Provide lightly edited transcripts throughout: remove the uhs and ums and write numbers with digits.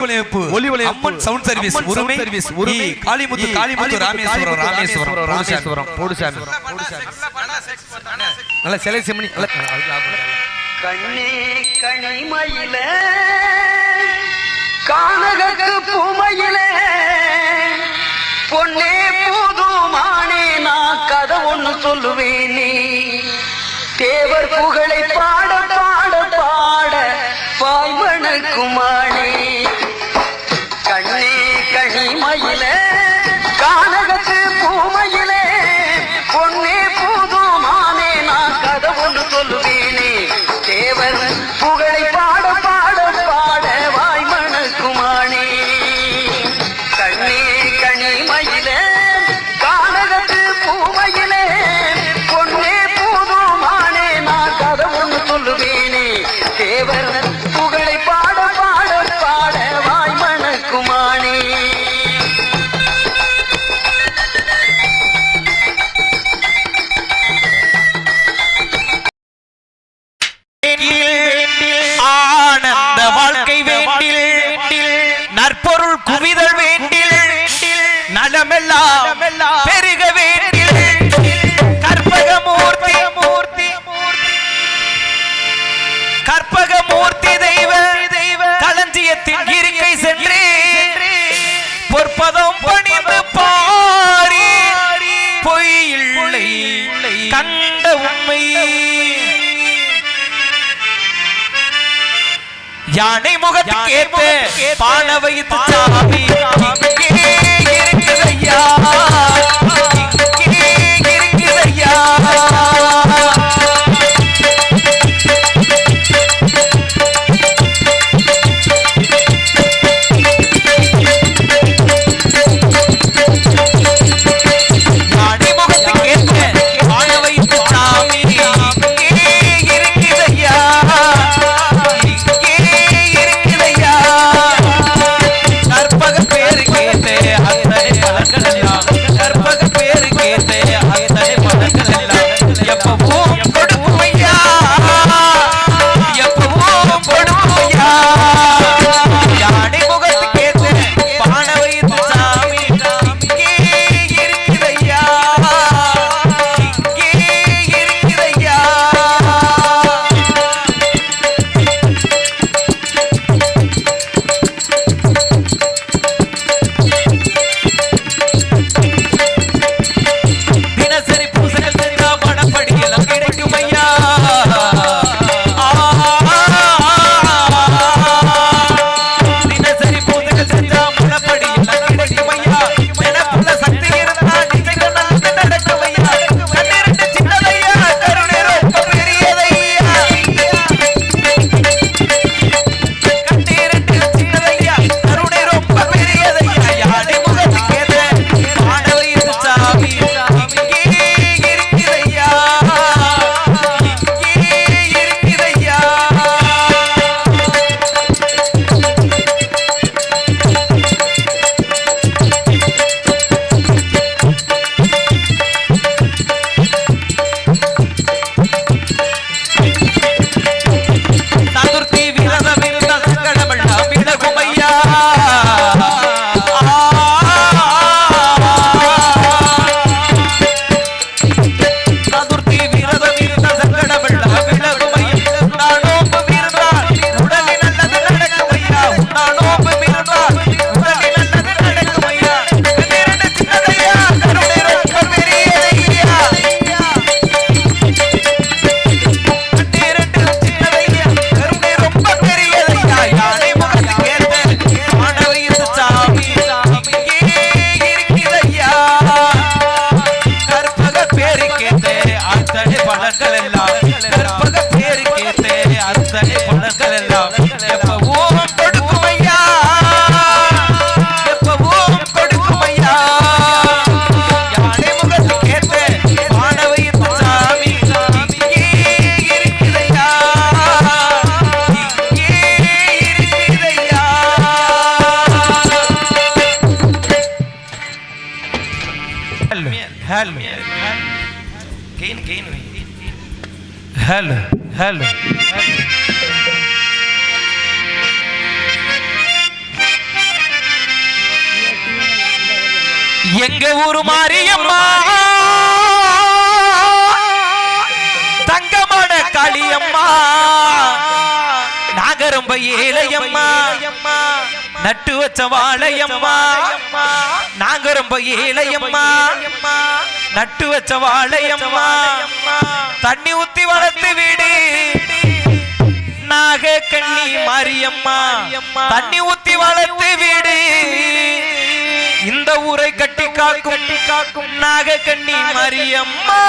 அம்மன் sound service உரிமை காளிமுத்து ராமேஸ்வரம் போடுசாமி நல்ல selection பண்ணி கண்ணே கனிமயில கானகத்து பூமையில பொன்னே பூதுமானே நான் கதை ஒண்ணு சொல்லுவேனே தேவர் புகழை பாட பாட பாட பாய்மணக்குமானே கண்ணே கனிமயில கானகத்து பூமையில பொன்னே பூதுமானே நான் கதை ஒண்ணு சொல்லுவேனே தேவர் புகழை பாட பாட பாட வாய்மணக்குமானே கண்ணே கனிமயில கானகத்து பூமையில பொன்னே பூதுமானே நான் கதை ஒண்ணு சொல்லுவேனே தேவர் புகழை பாட பாட பாட வாய்மணக்குமானே ஆனந்த வாழ்க்கை வேண்டில் நற்பொருள் குவிதல் வேண்டில் நலமெல்லாம் பெருக வேண்டில் கற்பகமூர்த்தி தெய்வ களஞ்சியத்தின் இருக்கை சென்று பொற்பதம் பணிந்து பாரி பொய் இல்லை கண்ட உண்மை யானை முகத்துக்கு ஏற்ப பான வைத்து சாமி இருக்குதையா இருக்குதையா யானை முகத்துக்கு ஏற்ப பான வைத்து சாமி இருக்குதையா கற்பக பேரு கேட்டு அத்தனை பலன்கள் எல்லாம் கற்பக பேரு கேட்டு அத்தனை பலன்கள் எல்லாம் எப்பவும் கொடுக்கும் ஐயா எப்பவும் கொடுக்கும் ஐயா யானை முகத்து கேட்டு பான வைத்து சாமி இங்கே இருக்குதையா இங்கே இருக்குதையா தினசரி பூசைகள் தெரிந்தா பணப்படி எல்லாம் கிடைக்கும் ஐயா தினசரி பூசைகள் செஞ்சா பணப்படி எல்லாம் கிடைக்கும் ஐயா எனக்குள்ள சக்தி இருந்தா நிச்சயம் நல்லது நடக்கும் ஐயா கண்ணிரண்டு சின்னதையா கருணை ரொம்ப பெரியதையா கண்ணிரண்டு சின்னதையா கருணை ரொம்ப பெரியதையா யானை முகத்துக்கு ஏத்த பாட வைத்து சாமி இங்கே இருக்குதையா இங்கே இருக்குதையா சதுர்த்தி விரதம் இருந்த சங்கடமெல்லாம் விலகும் ஐயா சதுர்த்தி விரதம் இருந்த சங்கடமெல்லாம் விலகும் ஐயா உண்ணாநோம்பு இருந்தால் உடலில் நல்லது நடக்கும் ஐயா உண்ணாநோம்பு இருந்தால் உடலில் நல்லது நடக்கும் ஐயா கண்ணிரண்டு சின்னதையா கருணை ரொம்ப பெரியதையா கண்ணிரண்டு சின்னதையா கருணை ரொம்ப பெரியதையா யானை முகத்துக்கு ஏத்த பாட வைத்து சாமி இங்கே இருக்குதையா கற்பக பேரு கேட்டு அத்தனை பலன்கள் எல்லாம் கற்பக பேரு கேட்டு அத்தனை பலன்கள் எல்லாம் எப்பவும் கொடுக்கும் ஐயா எப்பவும் கொடுக்கும் ஐயா யானை முகத்துக்கு ஏத்த பாட வைத்து சாமி இங்கே இருக்குதையா இங்கே இருக்குதையா hello hello எங்க ஊரு மாரியம்மா தங்கமான காளியம்மா நாங்க ரொம்ப ஏழையம்மா நட்டு வச்ச வாழையம்மா நாங்க ரொம்ப ஏழையம்மா நட்டு வச்ச வாழையம்மா தண்ணி ஊத்தி வளர்த்து வீடு நாக கண்ணி மாரியம்மா தண்ணி ஊத்தி வளர்த்து வீடு இந்த ஊரை கட்டி காக்கும் நாக கண்ணி மாரியம்மா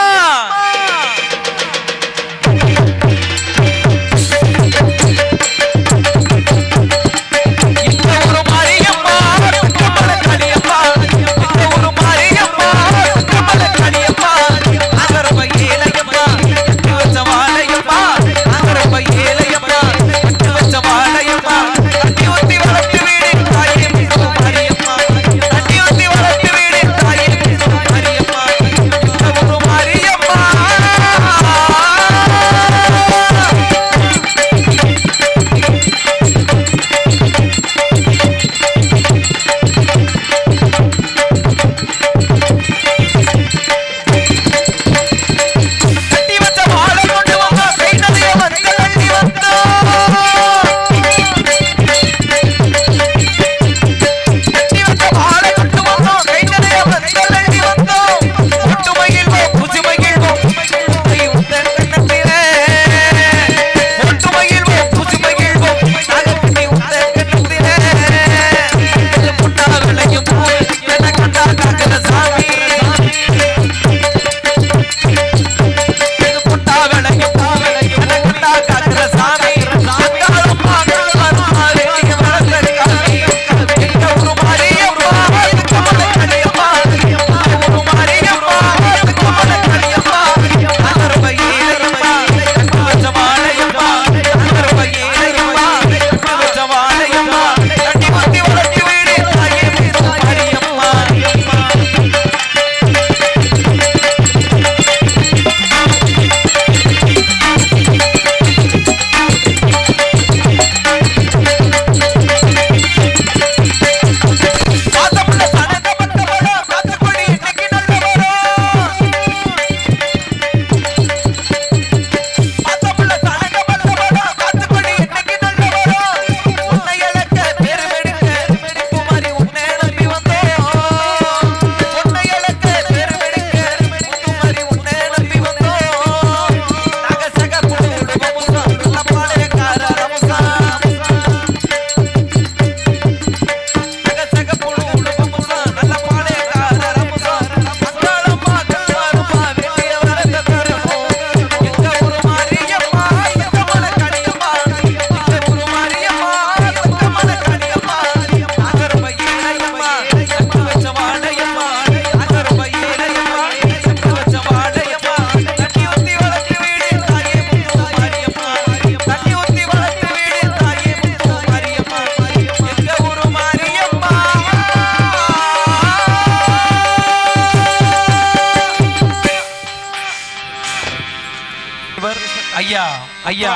ஐயா ஐயா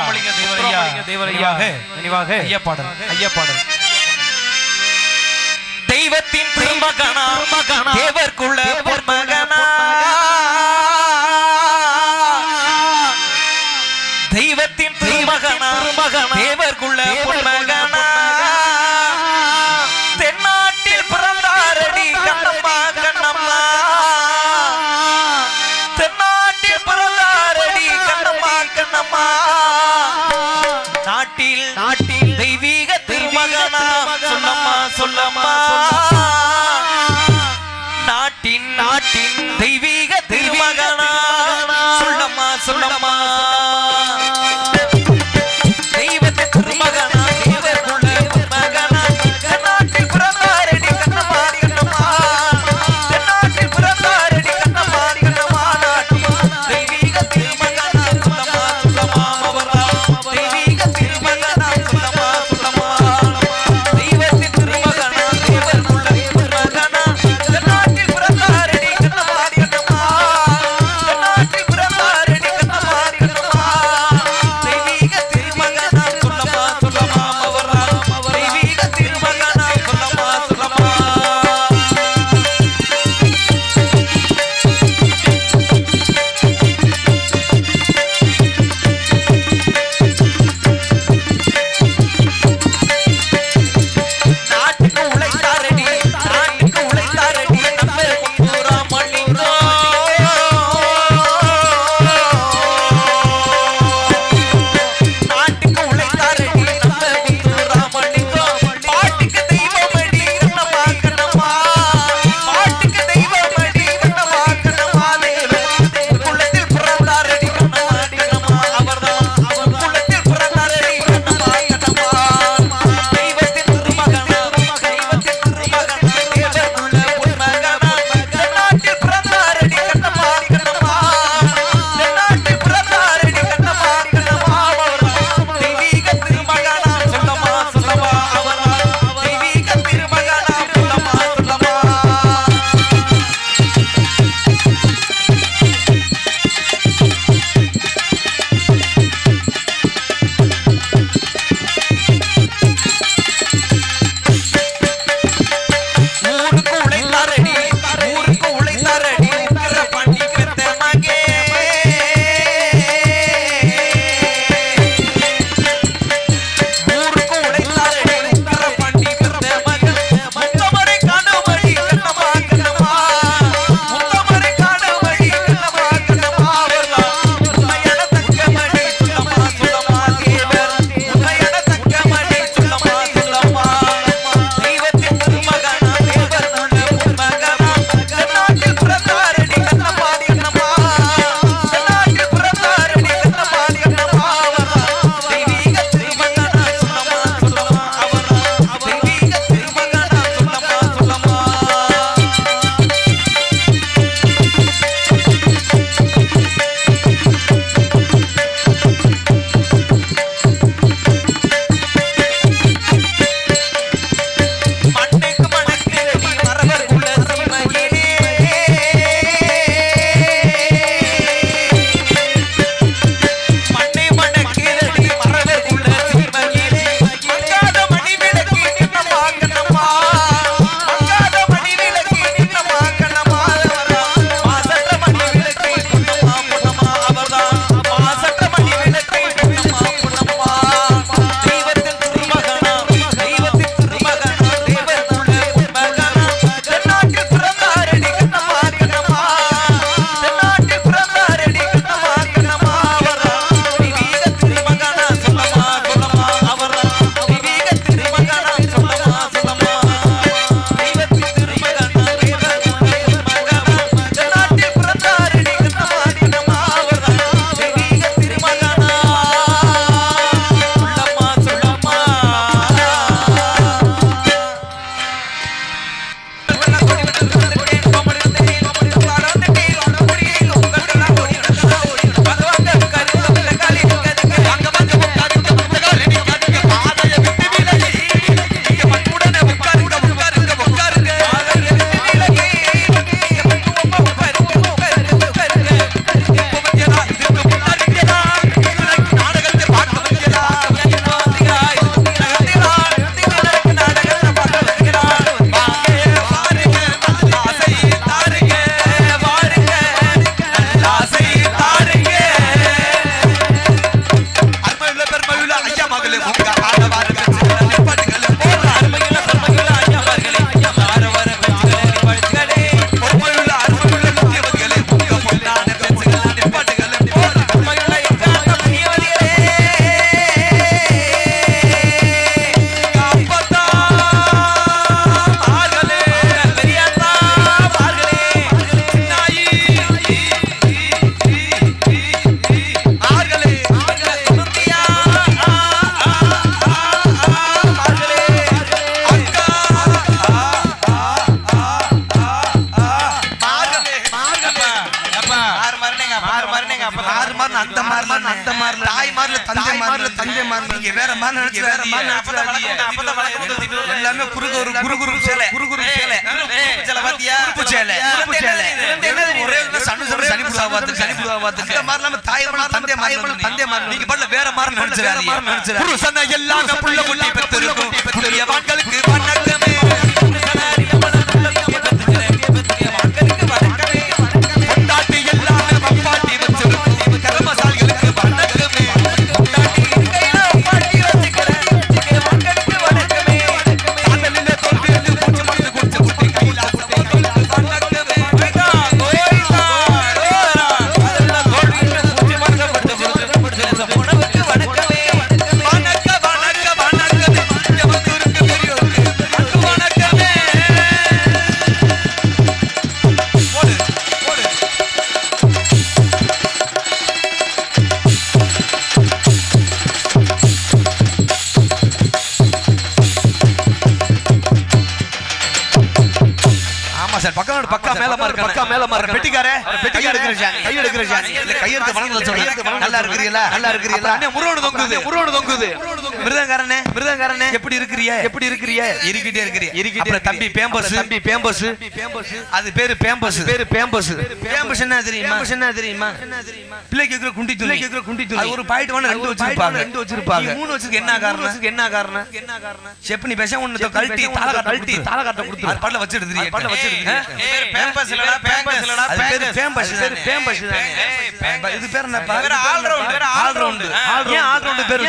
தேவரையாக நினைவாக ஐயா பாடல் தெய்வத்தின் திருமகனா தேவர்க்குள்ள பொன்மகனா தெய்வத்தின் திருமகனா தேவர்க்குள்ள பொன்மகனா தென்னாட்டில் பிறந்தாரடி கண்ணம்மா கண்ணம்மா தென்னாட்டில் பிறந்தாரடி கண்ணம்மா கண்ணம்மா நாட்டில் தெய்வீக திருமகனா சொல்லம்மா நாட்டின் தெய்வீக திருமகனா சொல்லம்மா தெய்வத்தின் திருமகனா தேவர்க்குள்ள பொன்மகனா தென்னாட்டில் பிறந்தாரடி கண்ணம்மா கண்ணம்மா தென்னாட்டில் பிறந்தாரடி கண்ணம்மா கண்ணம்மா நாட்டில் தெய்வீக திருமகனா சொல்லம்மா தெய்வீக திருமகனா சொல்லம்மா தெய்வத்தின் திருமகனா தேவர்க்குள்ள அந்த மாதிரி தாய் மாதிரில தந்தை மாதிரி நீங்க வேற மாதிரி நினைச்சு எல்லாமே குரு சேலை சேலை பாத்தியா குறுப்பு சேலை ஒரே சனி புடுவா பாத்து அந்த மாதிரி நம்ம தாய் தந்தை மாதிரி நீங்க பண்ணல வேற மாதிரி நினைச்சு புருஷனை எல்லாம் புள்ள குட்டி பெற்றிருக்கும் புண்ணியவான்களுக்கு வணக்கமே கொண்டாட்டி எல்லாமே மப்பாட்டி வச்சிருக்கும் கர்மசாலிகளுக்கு வணக்கமே காதலிலே தோல்வியிருந்து மூச்சு மருந்து குடிச்ச குட்டி கைலாசம் பக்கா மேல மார்க்க பெட்டிக்காரே கை எடுக்கிற ஜானி கையெடுத்து வணங்கல சொல்றேன் நல்லா இருக்கீங்களா அண்ணே முருகன் தொங்குது மிருதங்காரனே எப்படி இருக்கறிய இருக்கிட்டே அப்புறம் தம்பி பேம்பஸ் அது பேரு பேம்பஸ் என்ன தெரியுமா பிள்ளை கேக்குற குண்டி துணி அது ஒரு பாயிண்ட் ஒன்னு ரெண்டு வச்சிருப்பாங்க மூணு வச்சிருக்கு என்ன காரணம் செப்பனி பேச ஒன்னு கழட்டி தாள காட்ட கொடுத்து அது பாட்ல வச்சிட்டு பேர் பேம்பஸ் இல்லடா பேம்பஸ் இது பேர் என்ன ஆல் ரவுண்ட் ஏன் ஆல் ரவுண்ட் பேர்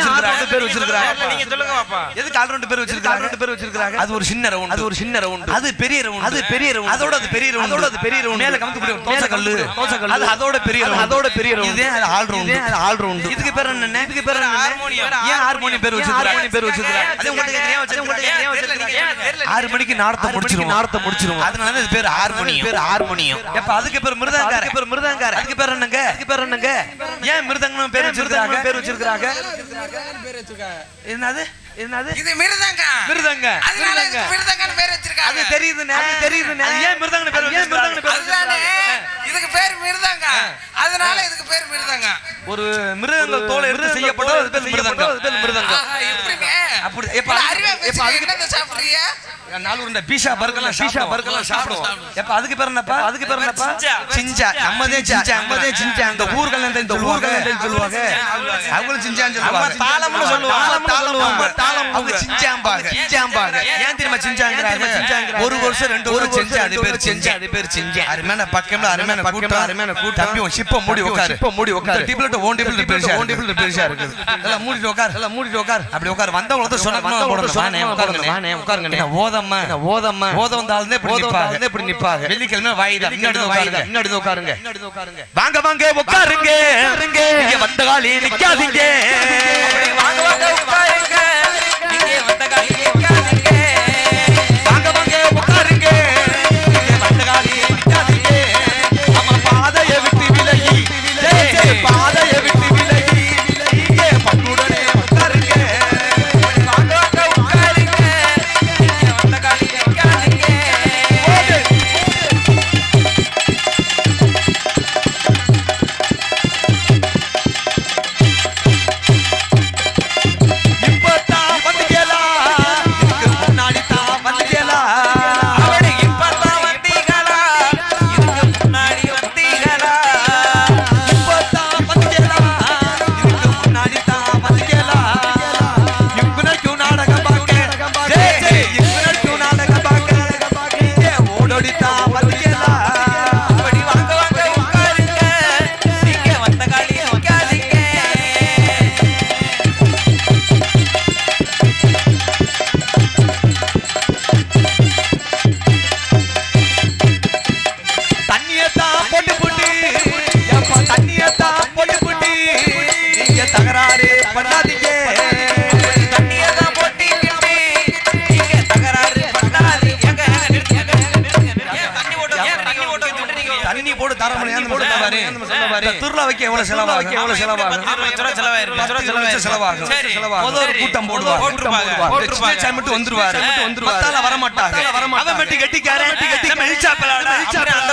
வச்சிருக்காங்க நீங்க சொல்லுங்க பாப்பா எதுக்கு ஆல் ரவுண்ட் பேர் வச்சிருக்காங்க அது ஒரு சின்ன ரவுண்ட் அது பெரிய ரவுண்ட் அதோட அது பெரிய ரவுண்ட் மேல கமுத்து போடு தோசை கல்லு அதோட பெரிய ரவுண்ட் இது ஆல் ரவுண்ட் இதுக்கு பேர் என்ன ஹார்மோனியம் ஏன் ஹார்மோனியம் பேர் வச்சிருக்காங்க அது உங்களுக்கு ஏன் வச்சிருக்காங்க 6 மணிக்கு நாடத்தை முடிச்சிரும் அதனால இது பேர் ஹார்மோனியம் எப்ப அதுக்கு பேர் மிருதங்கார அதுக்கு பேர் என்னங்க ஏன் மிருதங்கம் பேர் வச்சிருக்காங்க என்னது இது மிருதங்க அதனால மிருதங்கன்னு பேர் வச்சிருக்காங்க அது தெரியுதுனே ஏன் மிருதங்கன்னு பேர் அதுதானே இதுக்கு பேர் மிருதங்க அதனால இதுக்கு பேர் மிருதங்க ஒரு மிருதங்க தோலை எடுத்து செய்யப்பட்டது அது பேர் மிருதங்கம் எப்படிங்க அப்படி எப்ப அதுக்கு என்ன சாப்பிடுறீங்க நாலு உருண்டை பீஸா பர்கர்லாம் சாப்பிடுவோம் எப்ப அதுக்கு பேர் என்னப்பா சிஞ்சா நம்மதே சிஞ்சா அந்த ஊர்கள் இந்த ஊர்கள் சொல்லுவாங்க அவங்களும் சிஞ்சான்னு சொல்லுவாங்க தாளம்னு சொல்லுவாங்க அவங்க சிஞ்சாம்பாங்க ஏன் தெரியுமா சிஞ்சாங்கறாங்க ஒரு வருஷம் 2 வருஷம் செஞ்சா அது பேர் செஞ்சா அருமையான பக்கம்ல அருமையான கூட்டம் தம்பி சிப்ப மூடி உட்கார் டிப்லெட் ஓன் டிப்லெட் பெருசா இருக்கு எல்லாம் மூடிட்டு உட்கார் அப்படி உட்கார் வந்தவங்க வந்து சொன்னா உட்காருங்க ஓதம் தாழ்ந்தே இப்படி நிப்பாங்க வெள்ளிக்கிழமை வாயிதா முன்னாடி உட்காருங்க வாங்க உட்காருங்க இங்க வந்த காலி நிக்காதீங்க வாங்க உட்காருங்க இங்க வந்த காலி நிக்காதீங்க வாங்க உட்காருங்க இங்க வந்த காலி நிக்காதீங்க நம்ம பாதையை விட்டு விலகி இங்க பங்குடனே உட்காருங்க வாங்க உட்காருங்க இங்க வந்த காலி நிக்காதீங்க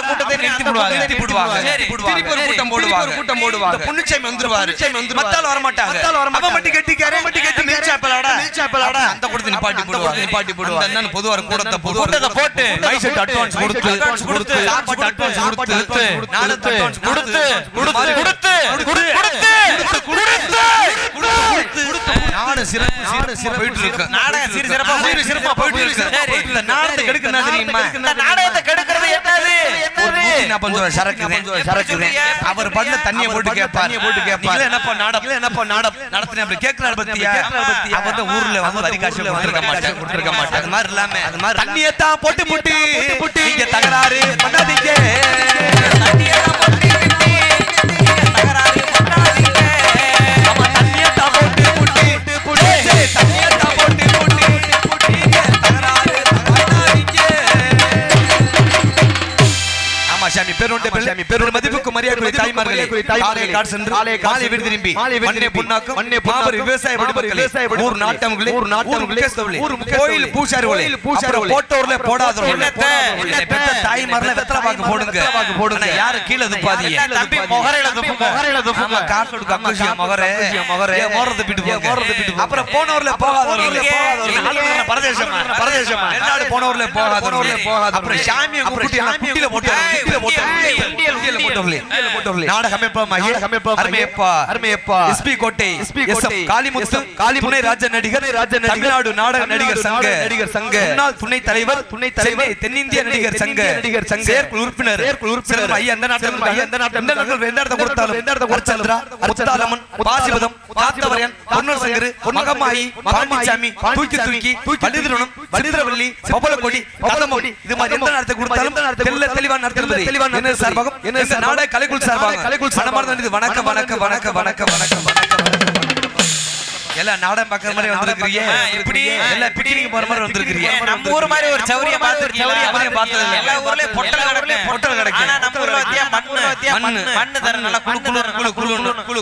கூட்டத்தை நிறுத்தி போடுவாங்க திருப்பி ஒரு கூட்டம் போடுவாங்க புண்ணுச்சாமி வந்துருவாரு மத்தால வர மாட்டாங்க அவன் மட்டும் கெட்டிக்காரே மில்ச்சாப்பலாடா அந்த கூட்டத்தை நிப்பாட்டி போடுவாங்க என்னன்னு பொதுவா கூட்டத்தை போட்டு லைசெட் அட்வான்ஸ் கொடுத்து சாப்பாட்டு அட்வான்ஸ் கொடுத்து நாடத்து அட்வான்ஸ் கொடுத்து நாடு சிறப்பா போயிட்டு இருக்கு நாடகம் சிறப்பா போயிட்டு இருக்கு இந்த நாடகத்தை கெடுக்கறதா தெரியுமா இந்த நாடகத்தை கெடுக்கிறது என்னது சரக்கு அவர் பண்ண தண்ணியை போட்டு கேட்பார் இல்ல என்னப்பா நாடகம் நடத்துறேன் அப்படி கேக்குறாரு பத்தியா அவர் தான் ஊர்ல வந்து வரிகாசு கொடுத்திருக்க மாட்டாங்க அது மாதிரி இல்லாம தண்ணியை தான் போட்டு நீங்க தகராறு பண்ணாதீங்க தண்ணியை தான் போட்டு தகராறு பண்ணாதீங்க நம்ம தண்ணியை தான் போட்டு தண்ணியை தான் போட்டு நீங்க தகராறு பண்ணாதீங்க ஆமா சாமி பேரோட மதிப்புக்கு மரியாதை தாய்மார்களே காடு சென்று மாலை வீடு திரும்பி மண்ணே புண்ணாக்கும் மாபெரும் விவசாய ஊர் நாட்டங்களே ஊர் கோயில் பூசாரிகளே போட்டோர்ல போடாதவர்களே பெத்த தாய்மார்களே வெத்தலை பாக்கு போடுங்க யாரு கீழே துப்பாதீங்க தம்பி மொகரையில துப்புங்க காசோடு கம்மியா மொகரே மோரது பிட்டு அப்புறம் போனவர்ல போகாதவர்களே பரதேசமா எல்லாரும் போனவர்ல போகாதவர்களே அப்புறம் சாமியை குட்டில போட்டாங்க எஸ்பி கோட்டை காளிமுத்து துணை ராஜ நடிகர் தமிழ்நாடு நாடக நடிகர் சங்க முன்னாள் துணைத் தலைவர் தென்னிந்திய நடிகர் சங்க செயற்குழு உறுப்பினர் ஐயா அந்த நாட்டில் எந்த இடத்தை கொடுத்தாலும் முத்தாலம்மன் பாசிபதம் காத்தவரையன் பொன்னூர் மகமாயி பழனிசாமி தூக்கி வள்ளிதிரவள்ளி பவளக்கொடி கதமொடி இது மாதிரி எந்த நேரத்தை கொடுத்தாலும் தெளிவான நடத்துறது என்ன சார்பாகும் என்ன நாடக கலைக்குழு சார்பாகும் வணக்கம் எல்லாம் நாடகம் பார்க்குற மாதிரி வந்திருக்கிறீங்க இப்படி எல்லாம் பிக்னிக் போற மாதிரி வந்திருக்கிறீங்க நம்ம ஊர் மாதிரி ஒரு சௌரியம் பார்த்தது இல்ல எல்லா ஊர்லயே பொட்டல் கிடக்கு ஆனா நம்ம ஊர்ல வத்தியா மண்ணு தர நல்லா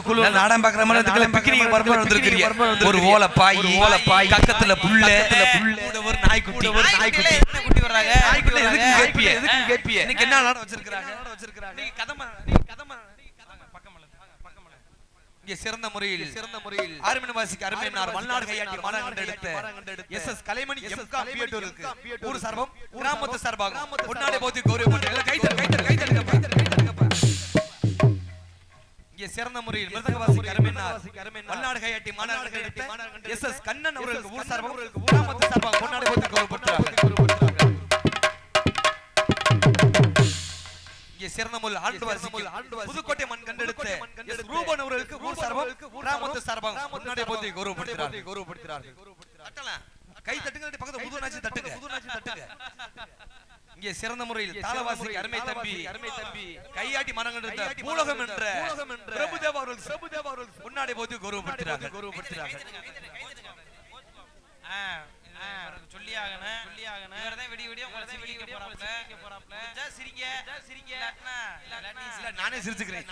குளு நாடகம் பார்க்குற மாதிரி வந்து பிக்னிக் போற மாதிரி வந்திருக்கிறீங்க ஒரு ஓலப்பாய் கக்கத்துல புல்ல ஒரு நாய்க்குட்டி வர்றாங்க நாய்க்குட்டி எதுக்கு கேப்பிய இன்னைக்கு என்ன நாடகம் வச்சிருக்காங்க நீங்க கதமா இங்கே சிறந்த முறையில் ஆர்மினவாசிக்கு அருமையினார் வல்நாடு கையாட்டி மாநகர் எடுத்த எஸ்எஸ் கலைமணி எம்கா பியட்டோருக்கு ஊர் சார்பம் கிராமத்து சார்பாக பொன்னாடை போத்தி கௌரவப்பட்ட கைதட்டுங்கப்பா இங்கே சிறந்த முறையில் மிருதங்கவாசிக்கு அருமையினார் வல்நாடு கையாட்டி மாநகர் எடுத்த எஸ்எஸ் கண்ணன் அவர்களுக்கு ஊர் சார்பம் கிராமத்து சார்பாக பொன்னாடை போத்தி கௌரவப்பட்டார்கள் சிறந்த முறையில் ஆண்டு புதுக்கோட்டை மண் கண்டெடுத்த ரூபன் அவர்களுக்கு ஊர் சார்பாக கிராமத்து சார்பாக முன்னாடி போத்தி கௌரவப்படுத்துகிறார்கள் கை தட்டுங்க பக்கத்துல புதுநாச்சி தட்டுங்க இங்கே சிறந்த முறையில் தாளவாசி அருமை தம்பி கையாட்டி மரங்கள் எடுத்த பூலகம் என்ற பிரபுதேவ அவர்கள் முன்னாடி போத்தி கௌரவப்படுத்துகிறார்கள் இவர்தான் விடிய உங்களை சிரிக்க போறாப்ல சிரிங்க நானே சிரிச்சுக்கிறேன்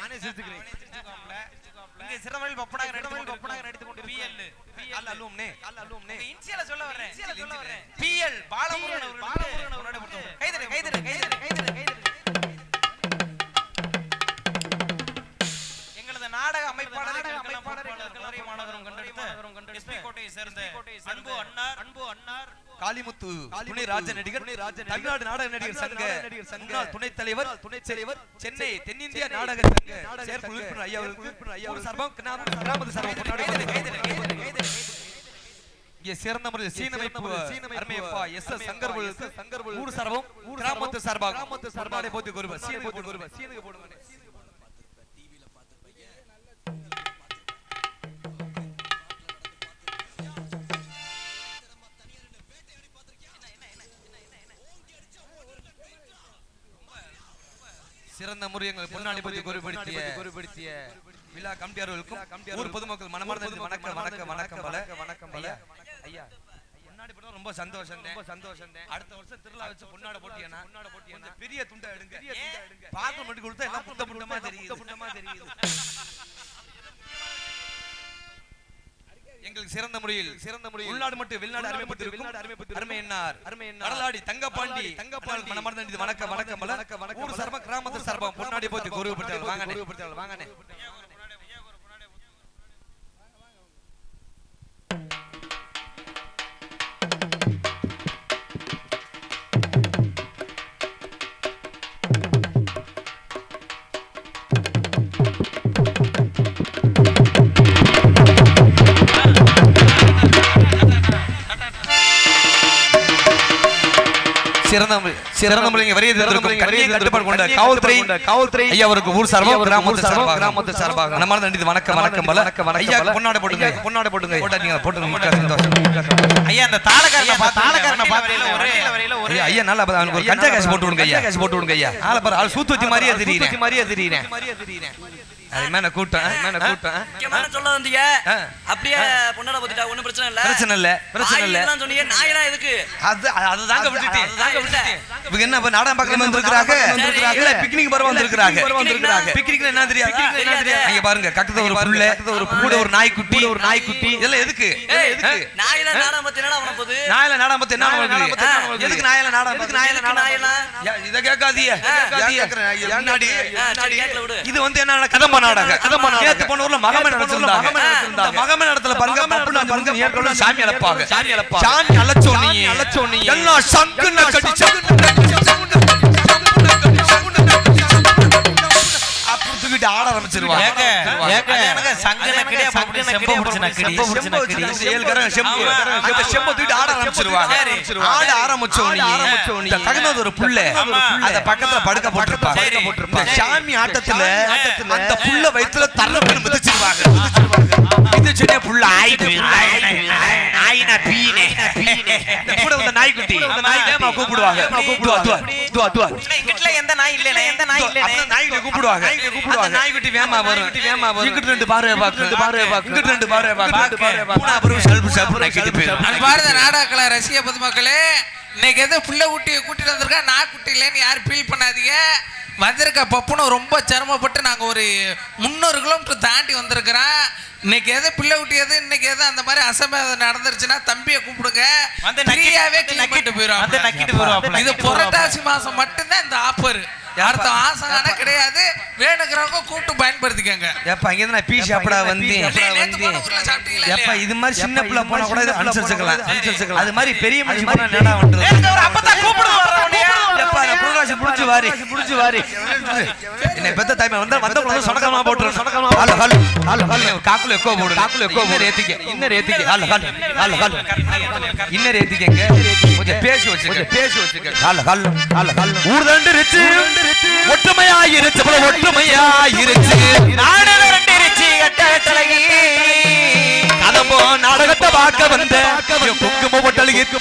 இங்க சிறமணில் பப்படாக நடித்துக் கொண்டு பிஎல் அல்லும்னே இன்சியல சொல்ல வர்றேன் பிஎல் பாலமுருகன் அவர்கள் கைதட்டு எங்களது நாடக அமைப்பாளர் மாநகரம் கண்டெடுத்த எஸ்பி கோட்டையை சேர்ந்த அன்பு அன்னார் காளிமுத்து துணை ராஜ நடிகர் தமிழ்நாடு நாடக நடிகர் சங்க துணைத் தலைவர் சென்னை தென்னிந்திய நாடக சங்க செயற்குழு உறுப்பினர் ஐயா அவர்கள் சார்பாக கிராமத்து சார்பாக இங்கே சிறந்த முறையில் சீனமைப்பு அருமையப்பா எஸ்எஸ் சங்கர் ஊர் சார்பாக கிராமத்து சார்பாக முன்னாடி போத்தி கௌரவ சீனுக்கு போடுங்க சிறந்த முறையை பொன்னாடி பற்றி குறிப்பிடுத்திய விழா கமிட்டியாளர்களுக்கும் ஊர் பொதுமக்கள் மனமார்ந்த வணக்கம் ஐயா பொன்னாடி போட்டா ரொம்ப சந்தோஷம் அடுத்த வருஷம் திருவிழா வச்சு பொன்னாட போட்டியனா பெரிய துண்டை எடுங்க பாக்கு மட்டும் கொடுத்தா எல்லாம் புட்டமா தெரியுது எங்களுக்கு சிறந்த முறையில் உள்நாடு மற்றும் வெளிநாடு அறிமுகப்படுத்திருக்கும் அருமை வரலாடி தங்கப்பாண்டி மனமார்ந்த வணக்கம் ஊர் சர்வ கிராமத்து சர்வம் பொன்னாடி போச்சு குருப்படுத்தாள் வாங்கண்ணே சிறந்த முறையில் வரையை கட்டுப்பாடு கொண்ட காவல்துறை ஐயா அவருக்கு ஊர் சார்பாக கிராமத்து சார்பாக மனமார்ந்த நன்றி வணக்கம் ஐயா பொன்னாடை போட்டுங்க போட்டுங்க சந்தோஷம் ஐயா அந்த தாளக்காரனை பார்த்து ஐயா நல்லா அவனுக்கு ஒரு கஞ்சா கேஸ் போட்டு விடுங்க ஐயா ஆளை பாரு ஆள் சூத்து வச்சு மாதிரியே தெரியுறேன் அது மேல கூட்டம் சொல்ல வந்தீங்க அப்படியே பொண்ணாட போட்டுட்டா ஒண்ணும் பிரச்சனை இல்ல சொன்னீங்க நாயனா எதுக்கு அதுதாங்க விட்டுட்டேன் இவங்க என்ன நாடகம் பார்க்க வந்திருக்காங்க இல்ல பிக்னிக் பரவ வந்திருக்காங்க பிக்னிக்ல என்ன தெரியாது அங்க பாருங்க கட்டத ஒரு புள்ள ஒரு கூட ஒரு நாய்க்குட்டி இதெல்லாம் எதுக்கு நாயனா நாடகம் பத்தி என்னடா அவன போகுது நாயல நாடகம் பத்தி என்ன உங்களுக்கு எதுக்கு நாயல நாடகம் இத கேட்காதீங்க இது வந்து என்ன கதம்ப நாடகம் நேத்து போன ஊர்ல மகமன் நடந்துருந்தாங்க மகமன் நடத்துல பாருங்க ஏற்கனவே சாமி அழைப்பாங்க சாமி அழைச்சோ நீ எல்லாம் சங்குன கடிச்சு தூக்கிட்டு ஆட ஆரம்பிச்சிருவாங்க ஒரு புள்ள அந்த பக்கத்துல படுக்க போட்டிருப்பாங்க சாமி ஆட்டத்துல அந்த புள்ள வயித்துல தள்ள மிதிச்சிருவாங்க புள்ள கூட வந்த நாய்க்குட்டி கூப்பிடுவாங்க எந்த நாய் இல்ல நாய்க்கு கூப்பிடுவாங்க நாய்க்குட்டி வேமா வரும் இங்கிட்டு ரெண்டு பாரு இங்கிட்டு ரெண்டு பாரு பாரத நாடகக்கலை ரசிக பொதுமக்களே இன்னைக்கு எது புள்ள குட்டியை கூட்டிட்டு வந்திருக்கா நான் குட்டி இல்லைன்னு யாரும் ஃபீல் பண்ணாதீங்க வந்திருக்க பப்புனும் ரொம்ப சிரமப்பட்டு நாங்கள் ஒரு 300 கிலோமீட்டர் தாண்டி வந்திருக்கிறோம் இன்னைக்கு எது பிள்ளை குட்டி எது இன்னைக்கு எது அந்த மாதிரி அசம்பாவிதம் நடந்துருச்சுன்னா தம்பியை கூப்பிடுங்க ஃப்ரீயாவே நக்கிட்டு போயிடும் இது புரட்டாசி மாசம் மட்டும்தான் இந்த ஆஃபர் அடுத்த மாசம் கிடையாது வேணுங்கிறவங்க கூப்பிட்டு பயன்படுத்திக்கங்க எப்ப இங்க நான் பீ சாப்பிட வந்து எப்ப இது மாதிரி சின்ன பிள்ளை போனா கூட இது அனுசரிச்சுக்கலாம் அது மாதிரி பெரிய மனுஷன் போனா நேடா வந்துரும் அப்பதான் கூப்பிடு வர்றவனே எப்ப நான் புரோடாசி புடிச்சு வாரி என்ன பெத்த டைம் வந்த சொடக்கமா போட்டுறோம் ஹலோ காக்குல எக்கோ போடு இன்னர் ஏத்திக்க ஹலோ இன்னர் ஏத்திக்கங்க கொஞ்சம் பேசி வச்சுக்க ஹலோ ஊர் தாண்டு ரிச்சு ஒற்றுமையாயிருச்சு நாடு ரெண்டு ரிச்சி கட்டளகி கதம்போ நாடகத்தை பார்க்க வந்த குங்கும பொட்டலுக்கு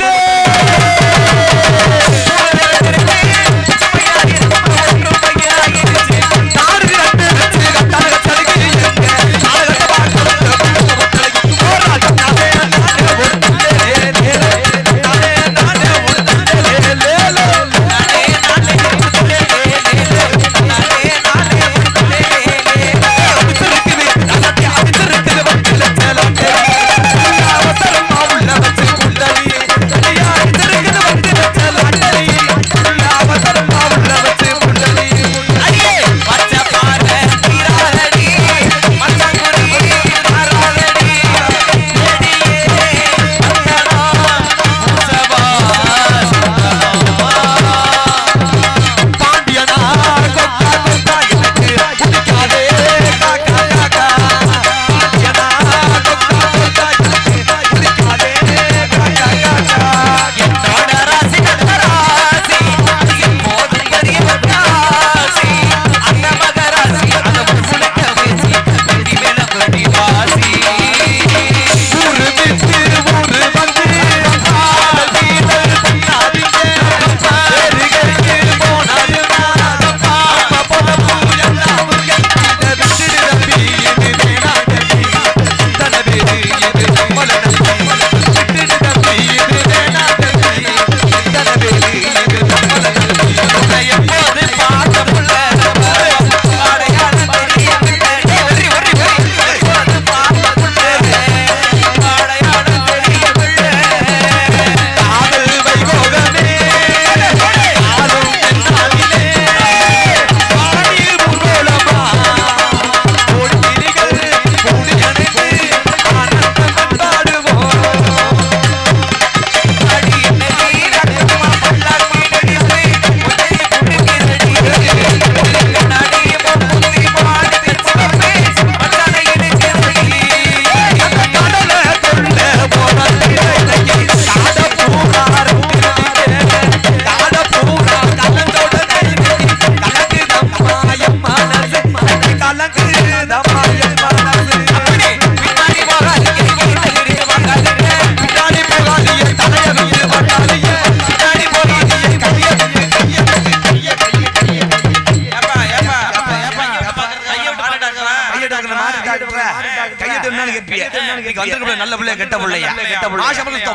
நல்ல பிள்ளையா கெட்ட பிள்ளையா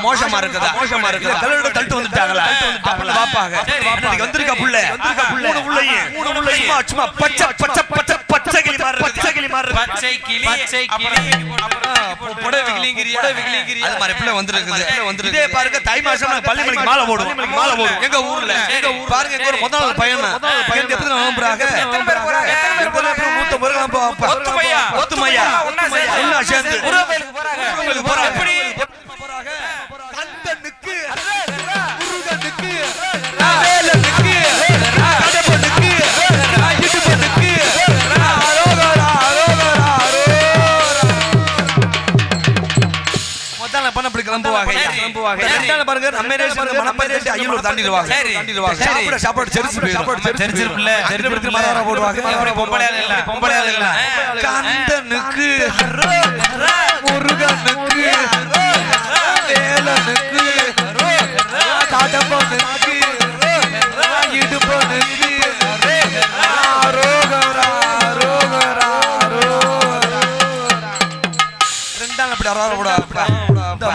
மோசமா இருக்குதா கல்லோட தள்ளிட்டு வந்துட்டாங்களா அப்படின்னு பாப்பாங்க இன்னைக்கு வந்திருக்க புள்ள மூணு புள்ளையும் சும்மா பச்சை பச்சை பச்சை பச்சை கிளி புடவை கிளிங்கிறியா அது மாதிரி பிள்ளை வந்திருக்குது இதே பாருங்க தை மாசம் பள்ளிமணிக்கு மாலை போடும் எங்க ஊர்ல பாருங்க எங்க ஒரு முதல் பையன் எப்படி நம்புறாங்க ஒத்துமையா ஒண்ணா சேர்ந்து சாப்பாடு கந்தனுக்கு முருகனுக்கு வேலனுக்கு கடம்பனுக்கு இடுபனுக்கு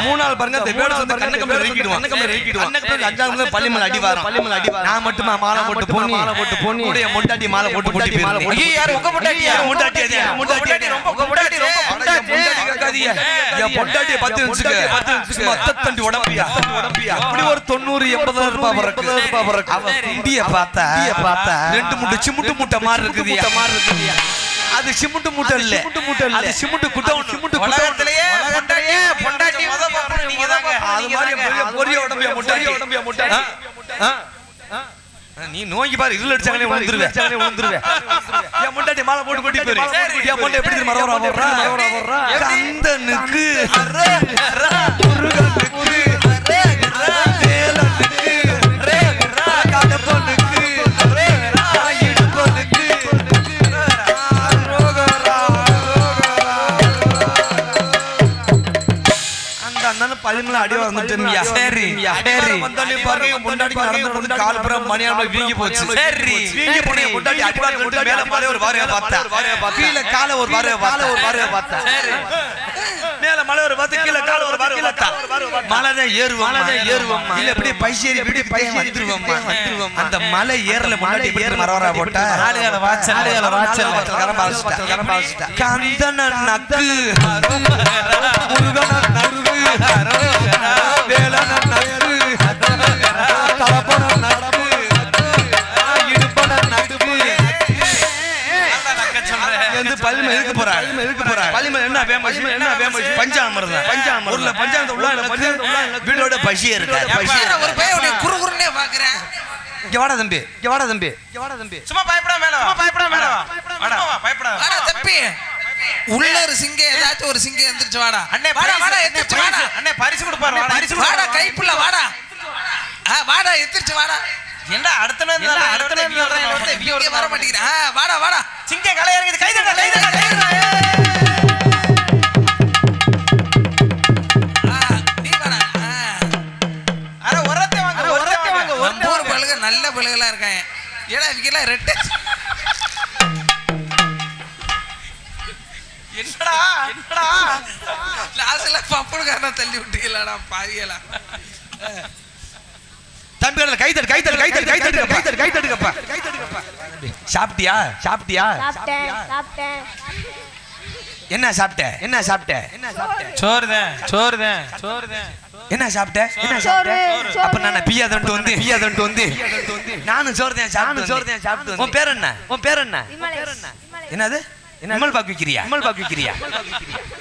மூணாள் பாருங்க பள்ளிமலை அடிவாரம் நான் மட்டுமா மாலை போட்டு போனி முண்டாட்டி மாலை போட்டு பொண்டாட்டி 10 உடம்பியா அப்படி ஒரு 90-80 ரூபாய் பார்த்தா 2 முட்டை சிமுட்டு முட்டை மாதிரி இருக்குது அது சிமுட்டு மூட்டை இல்ல அது சிமுட்டு குட்டம் உலகத்திலேயே பொண்டாட்டி முத பாப்பற நீங்க தாங்க அது மாதிரி பெரிய உடம்பியா முட்டாட்டி நீ நோங்கி பாரு இருள் அடிச்சாங்களே விழுந்துருவே என் முண்டாட்டி மாலை போட்டு கொட்டி போயிரு என் முண்டை எப்படி மரவரா கந்தனுக்கு முருகனுக்கு வேலனுக்கு கடம்பனுக்கு பள்ளிமலை அடி வந்துட்டேன்யா சரி வந்தாலே பாருங்க முன்னாடி நடந்து கால் புறம் மணியால வீங்கி போச்சு சரி வீங்கி போனே முன்னாடி அடிவார போட்டு மேல மாலே ஒரு வாரைய பார்த்தா கீழ கால ஒரு வாரைய பார்த்தா சரி மேல மலை ஒரு பார்த்து கீழ கால ஒரு வாரைய பார்த்தா மலை தான் ஏறுவோம் இல்ல இப்படி பைசேரி வந்துருவோம் அந்த மலை ஏறல முன்னாடி மரவரா போட்டா ஆளுகால வாச்சல் கரபாசிட்டா கந்தன நக்கு முருகன நக்கு வேலன நக்கு தலபன நக்கு இடுபன நக்கு வந்து பள்ளிமலை இருக்கு போறாங்க பள்ளிமலை என்ன ஃபேமஸ் பஞ்சாமிர்தம் ஊர்ல பஞ்சாமிர்தம் உள்ள வீடோட பசி இருக்கு ஒரு பையன் குறுகுறுனே பாக்குறேன் இங்க வாடா தம்பி சும்மா பயப்படாம மேல வாடா தம்பி உள்ள ஒரு சிங்கம் ஏதாச்சும் ஒரு சிங்கம் எந்திரிச்சு வாடா அண்ணே வாடா எந்திரிச்சு வாடா அண்ணே பரிசு கொடுப்பாரு வாடா கைப்புள்ள வாடா வாடா எந்திரிச்சு வாடா என்னடா அடுத்த வர மாட்டேங்கிறேன் வாடா சிங்கம் கலை இறங்குது கைதட்ட நீ வாடா அட ஒரத்தை வாங்க ஒவ்வொரு பழுக நல்ல பழுகளா இருக்காங்க ஏடா இவங்கெல்லாம் ரெட்டு என்னடா லாஸ்ட்ல பப்புடுகாரன தள்ளி விட்டீங்களாடா பாவியலா தம்பிகள கை தட்டுங்கப்பா சாப்பிட்டியா சாப்பிட்டேன் என்ன சாப்பிட்ட சோறுதான் என்ன சாப்பிட்ட அப்ப நான் பியா தண்டு வந்து நானும் சோறுதான் சாப்பிட்டு உன் பேர் என்ன என்னது விமல் பாக்கு விக்கிறியா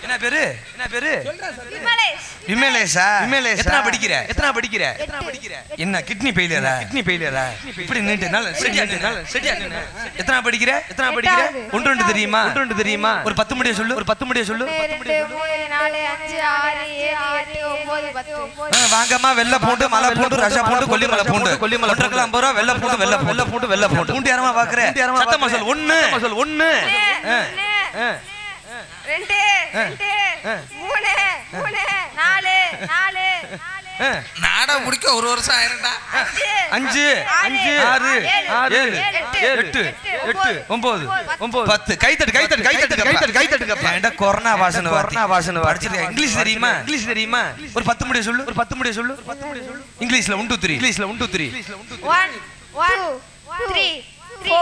என்ன பேரு விமலேஷா எத்தனை படிக்கிற என்ன கிட்னி ஃபெயிலியரா இப்படி நீட்டு நல்ல சரியா எத்தனை படிக்கிற ஒன்று ரெண்டு தெரியுமா ஒரு 10 முடிய சொல்லு 2 3 4 5 6 7 8 9 10 வாங்கம்மா வெள்ளை பூண்டு மலை பூண்டு ரச பூண்டு கொல்லிமலை பூண்டு 150 ரூபா வெள்ளை பூண்டு பூண்டு யாரமா பாக்குற சத்தமா சொல் 1 2 3 4 நாடா முடிக்க ஒரு வருஷம் ஆயிரும்டா 5 6 7 8 8 9 10 கைத்தட்டு கொரோனா வாசனை படிச்சிருக்க இங்கிலீஷ் தெரியுமா ஒரு 10 முடிய சொல்லு இங்கிலீஷ்ல 1 2 3 1 2 3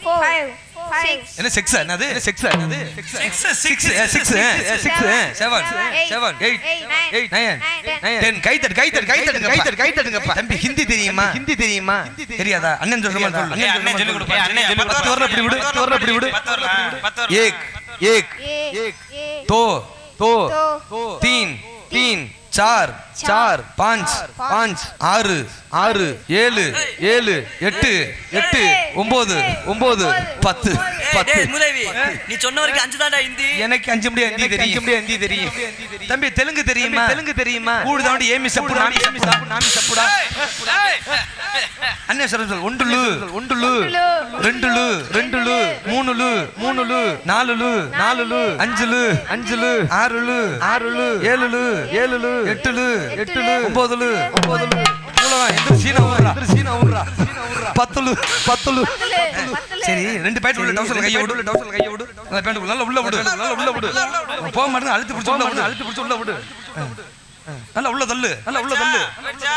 4 5 6 என்ன 6 என்னது 6 என்னது 6 7 8 9 கைத்தட்டுங்கப்பா தம்பி ஹிந்தி தெரியுமா தெரியாதா அண்ணன் சொல்ற மாதிரி சொல்லு அண்ணன் சொல்லி கொடுப்பா அண்ணன் சொல்லி 10 வரல இப்படி விடு 10 एक दो तीन 4 5 6 7 8 9 10 டேய் மூதேவி நீ சொன்ன வரைக்கும் 5 தான்டா ஹிந்தி எனக்கு 5 முடிய ஹிந்தி தெரியும் தம்பி தெலுங்கு தெரியுமா கூடு தாண்டி ஏமி சப்பு நாமி சப்புடா அண்ணே சொல்ல ஒண்டுலு 2 3 4 5 6 7 8 9 சீனா ஊர்றா 10 சரி 2 பாயிண்ட் உள்ள டவுசர் கைய விடு அந்த பாயிண்ட் நல்லா உள்ள விடு போக மாட்டேங்க அழுத்தி பிடிச்சு உள்ள விடு நல்லா உள்ள தள்ளு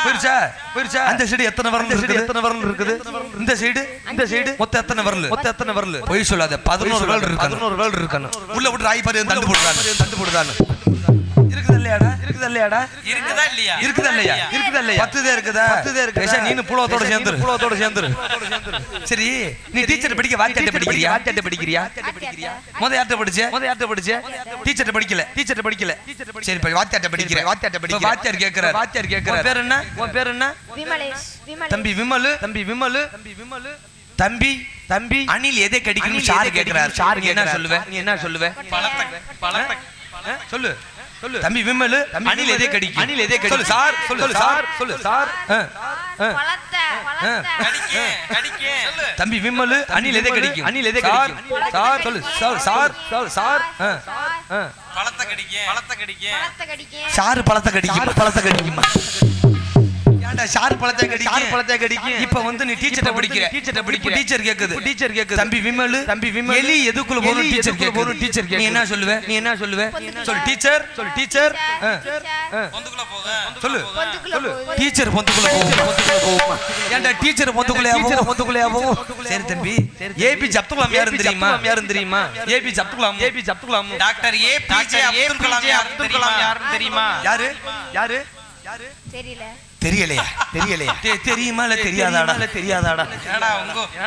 போயிருச்சா அந்த சைடு எத்தனை வரல் இருக்குது இந்த சைடு மொத்தம் எத்தனை வரல் போய் சொல்லாத 11 வரல் இருக்கணும் உள்ள விட்டு ராய் பாரு தண்டு போடுறானு இருக்குதா இல்லையாடா இருக்குதா இல்லையா 10 தான் இருக்குதா பேசா நீனு புலவத்தோட சேர்ந்துரு சரி நீ டீச்சர் படிக்க வாத்தியாட்ட படிக்கிறியா முத யார்ட்ட படிச்ச டீச்சர் படிக்கல சரி போய் வாத்தியாட்ட படிக்கிறேன் வாத்தியார் கேக்குறாரு உன் பேர் என்ன விமலேஷ் தம்பி விமல் தம்பி அணில் எதை கடிக்கணும் சாரு கேக்குறாரு நீ என்ன சொல்லுவ சொல்லு தம்பி விமல் அணில் எதை கடிக்கும் சொல்லு சார் தம்பி விமல் அணில் எதை கடிக்கும் சார் சொல்லு சார் பழத்தை கடிக்கும் சாரு பழத்தை கடிக்குமா ஏன்டா சார் பழத்தை கடிக்கும் இப்ப வந்து நீ டீச்சர்ட்ட படிக்கிற டீச்சர் கேக்குது தம்பி விமல் எலி எதுக்குள்ள போணும் டீச்சர் கேக்குது நீ என்ன சொல்லுவ சொல்லு டீச்சர் பொந்துக்குள்ள போக சொல்லு டீச்சர் பொந்துக்குள்ள போகும் ஏன்டா டீச்சர் பொந்துக்குள்ளயா போகும் சரி தம்பி ஏபிஜே அப்துல் கலாம் யாருன்னு தெரியுமா ஏபிஜே அப்துல் கலாம் டாக்டர் ஏபிஜே அப்துல் கலாம் யாருன்னு தெரியுமா யாரு தெரியலையா தெரியுமா இல்ல தெரியாதாடா ஏடா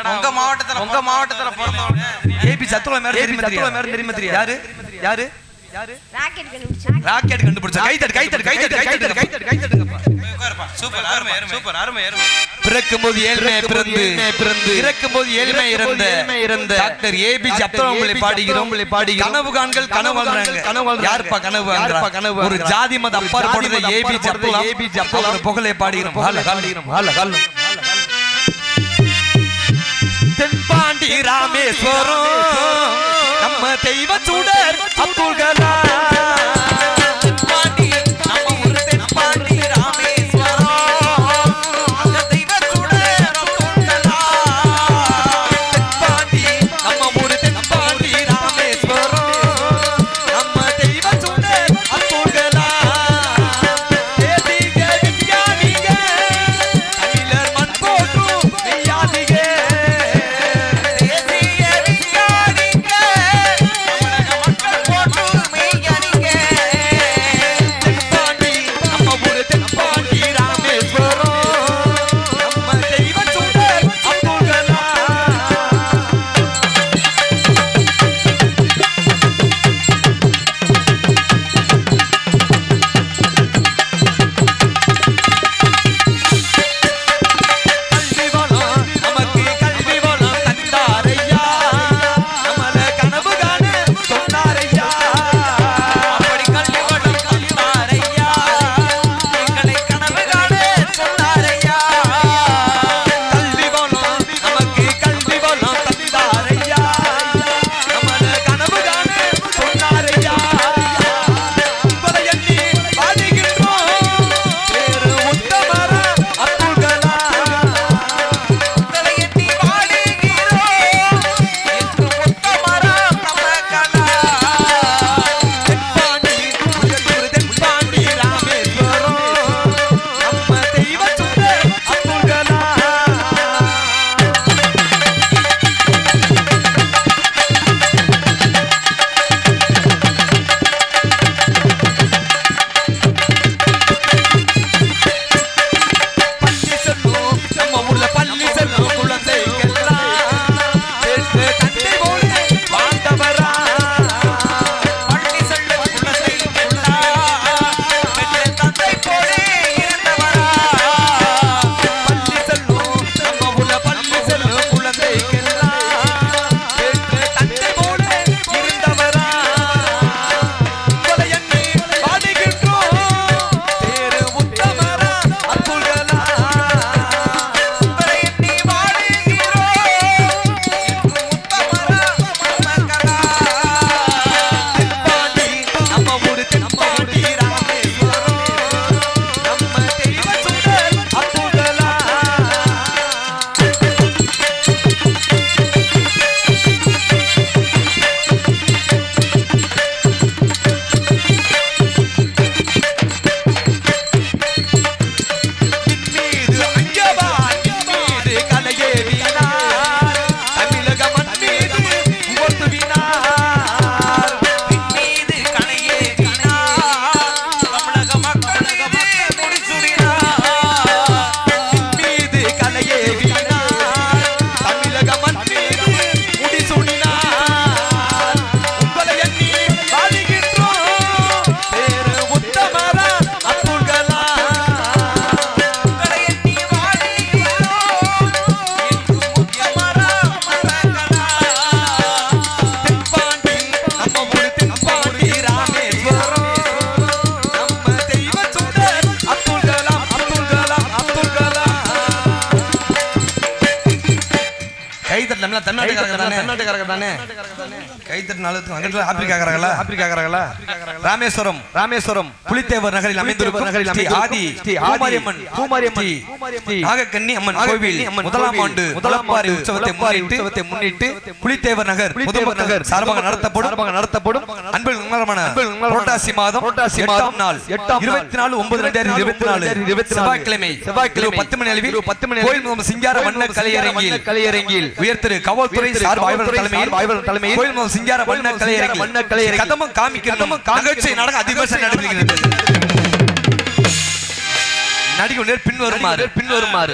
உங்க மாவட்டத்துல பிறந்தவங்க ஏபிஜே அப்துல் கலாம் தெரியுமா யாரு ராக்கெட் கண்டுபிடிச்சா கைத்தட்டு சூப்பர் அருமை பிறக்கும் போது ஏழ்மை பிறந்து இறக்கும் போது ஏழ்மை இறந்த டாக்டர் ஏபிஜே அப்துல் கலாம் பாடுகிறோம் கனவு காண்கள் கனவு யார்ப்பா கனவு ஒரு ஜாதி மத அப்பாற்பட்ட ஏபிஜே அப்துல் கலாம் புகழை பாடுகிறோம் தென்பாண்டி ராமேஸ்வரம் நம்ம தெய்வ சுடர் அப்துல் கலாம் தமிழ்நாட்டுக்காரங்க தானே கைத்தட்டு நாளுக்கு அங்கிட்டு ஆப்பிரிக்காக்காரங்களா ராமேஸ்வரம் புலித்தேவர் நகரில் அமைந்திருக்கும் ஸ்ரீ ஆதி பூமாரியம்மன் நாகக்கன்னி அம்மன் கோவில் முதலாம் ஆண்டு முளப்பாரி உற்சவத்தை முன்னிட்டு புலித்தேவர் நகர் பொதுமக்கள் சார்பாக நடத்தப்படும் அன்பில் உணர்வான புரட்டாசி மாதம் 8ஆம் நாள் 24/9/2024 செவ்வாய்க்கிழமை 10 மணி அளவில் கோயில் சிங்கார வண்ண கலையரங்கில் உயர்திரு காவல்துறை சார்பு ஆய்வாளர் தலைமையில் கோயில் சிங்கார வண்ண கலையரங்கில் கதமம் காமிக்கும் நிகழ்ச்சி நாடகம் அதிகமாக நடைபெறுகிறது. நடிகர் பின்வருமாறு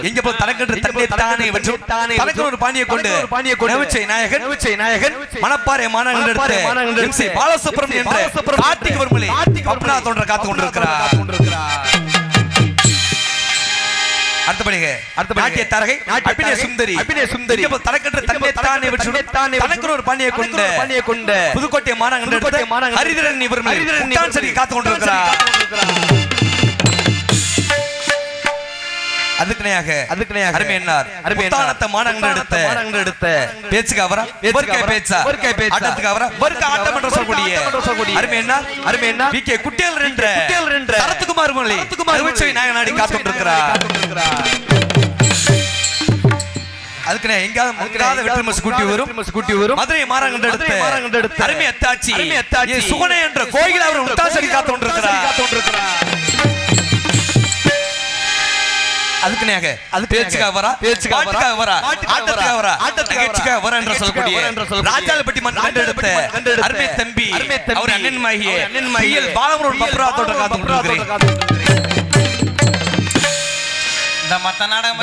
எங்க போய் தனக்கென்று தன்னை மற்றும் தனக்கு ஒரு பாணியை கொண்டு நவிச்சை நாயகன் மணப்பாறை மாநகர் எம்சி பாலசுப்ரமணியன் என்ற கார்த்திக் வர்மலை பப்னா தோன்ற காத்து கொண்டிருக்கிறார். அடுத்தபடியாக நாட்டிய தரகை அபிநய சுந்தரி தனக்கென்று தன்னை மற்றும் தனக்கு ஒரு பாணியை கொண்ட புதுக்கோட்டை மாநகர் ஹரிதரன் வர்மலை காத்து கொண்டிருக்கிறார். அதுக்குனையாக அருமையன்னார் முத்தானத்த மாநகர் எடுத்த பேச்சுக்கு அவரா பேச்சா ஆட்டத்துக்கு அவரா ஆட்டம் என்று சொல்லக்கூடிய அருமையன்னார் வி கே குட்டியல் என்ற சரத்குமார் மொழி அறுவச்சை நாயகனாடி காத்துக்கொண்டிருக்கிறார். அதுக்குனே எங்காவது வெற்றி கூட்டி வரும் மதுரை மாநகர் எடுத்த அருமை அத்தாச்சி சுகனே என்ற கோயில் அவர் முத்தாசடி காத்துக்கொண்டிருக்கிறார். அதுக்குனேக பேச்சுக்காக வரா ஆட்டத்துக்காக வரா என்று சொல்லக்கூடிய ராஜாலப்பட்டி மன்னன் எடுத்த அருமை தம்பி அவர் அண்ணன்மாகிய பாலமுருகன் பப்ராத்தோட காத்துக்கொண்டிருக்கிறேன். இந்த மத்த நாடகம்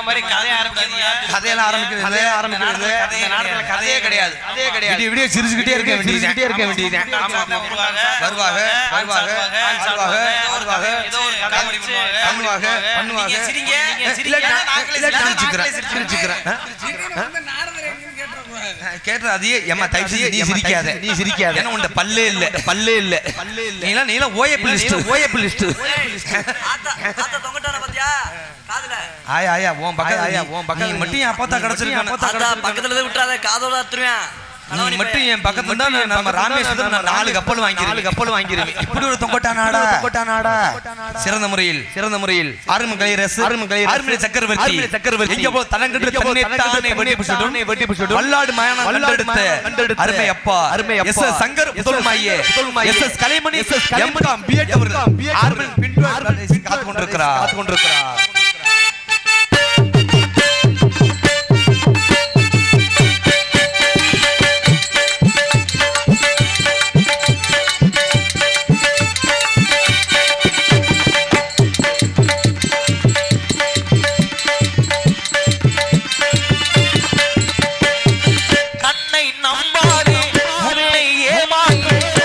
மாதிரி கதையெல்லாம் ஆரம்பிக்கிறது கதையே கிடையாது. விடிய சிரிச்சுக்கிட்டே இருக்க வேண்டியது. நீ சிரிக்காத ஏன்னா உண்ட பல்லே இல்ல நீல ஓயப் லிஸ்ட் ஆயா உன் பக்கத்துல மட்டும் என் அப்பா கிடைச்சிருக்கான். பக்கத்துல விட்டுறாத காதோட அத்துருவேன் மட்டும் என் பக்கத்துல தான் நம்ம ராமேஸ்வரம் 4 கப்பல் வாங்கிருவேன். இப்படி ஒரு தொங்கோட்டா நாடா சிறந்த முறையில் ஆறுமலை சக்கரவர்த்தி இங்க போய் தனங்கட்டு தன்னைத்தானே வெட்டி புடிச்சிடும் வல்லாடு மயான கண்டெடுத்த அருமை அப்பா எஸ் எஸ் சங்கர் முதல்மாயே S S Kalaimani MCom BEd அவர்கள் ஆறுமலை பின்வாங்கி காத்து கொண்டிருக்கிறார். ஏமாற்றும்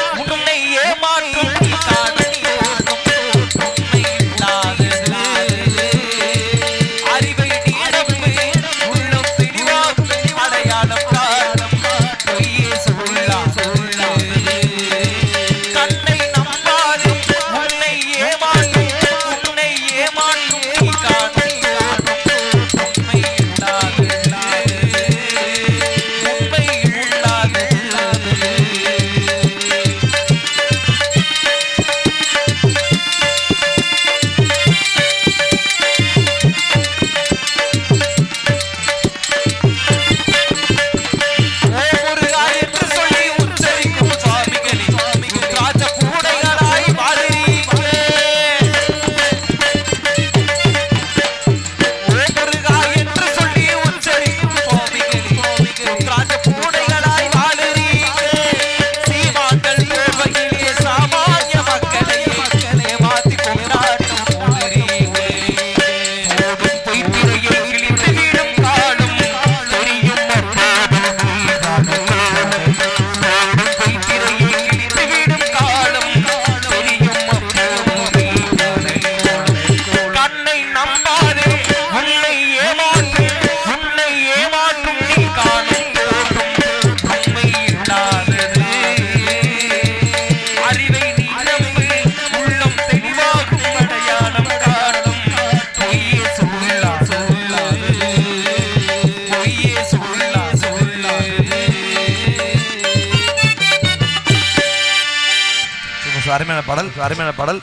அருமையான பாடல்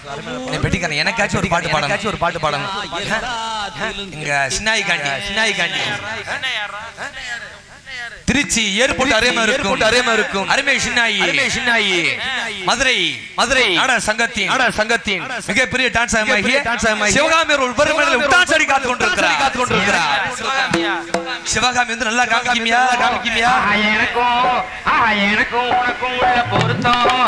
நீ பெட்டிக்காரன் எனக்காச்சும் ஒரு பாட்டு பாடணும் இங்க சின்னாய் காண்டி திருச்சி ஏர்போர்ட் அருமை இருக்கும் அருமை சின்னாயி மதுரை நாடக சங்கத்தின் மிகப்பெரிய டான்ஸ் சிவகாமி டான்ஸ் ஆடி காத்து கொண்டிருக்கிறார் சிவகாமி வந்து நல்லா காமிக்கிமியா எனக்கும் உனக்கும் உள்ள பொருத்தம்